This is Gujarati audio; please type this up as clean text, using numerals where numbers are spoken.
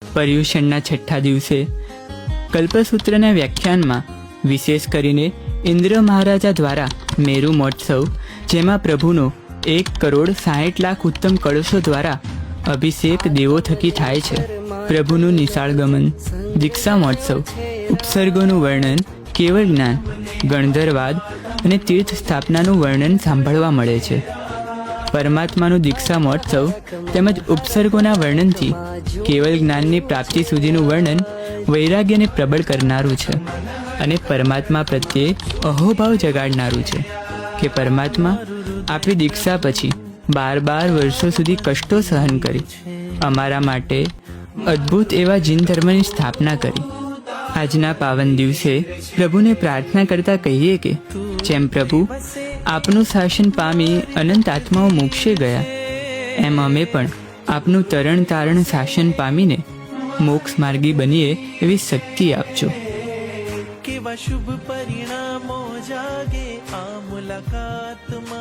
પર્યુષણના છઠ્ઠા દિવસે કલ્પસૂત્રના વ્યાખ્યાનમાં વિશેષ કરીને ઇન્દ્ર મહારાજા દ્વારા મેરુ મહોત્સવ, જેમાં પ્રભુનો 1,60,00,000 ઉત્તમ કળશો દ્વારા અભિષેક દેવો થકી થાય છે. પ્રભુનું નિશાળગમન, દીક્ષા મહોત્સવ, ઉપસર્ગોનું વર્ણન, કેવળ જ્ઞાન, ગણધરવાદ અને તીર્થ સ્થાપનાનું વર્ણન સાંભળવા મળે છે. પરમાત્માનું દીક્ષા મહોત્સવ તેમજ ઉપસર્ગોના વર્ણનથી કેવળ જ્ઞાનની પ્રાપ્તિ સુધીનું વર્ણન વૈરાગ્યને પ્રબળ કરનારું છે અને પરમાત્મા પ્રત્યે અહોભાવ જગાડનારું છે કે પરમાત્મા આપણી દીક્ષા પછી 12 વર્ષો સુધી કષ્ટો સહન કરી અમારા માટે અદ્ભુત એવા જીન ધર્મની સ્થાપના કરી. આજના પાવન દિવસે પ્રભુને પ્રાર્થના કરતા કહીએ કે જેમ પ્રભુ આપનું શાસન પામી અનંત આત્માઓ મોક્ષે ગયા, એમ અમે પણ આપનું તરણ તારણ શાસન પામીને મોક્ષ માર્ગી બનીએ એવી શક્તિ આપજો. કેવા શુભ પરિણામો જાગે આ મુલાકાતમાં.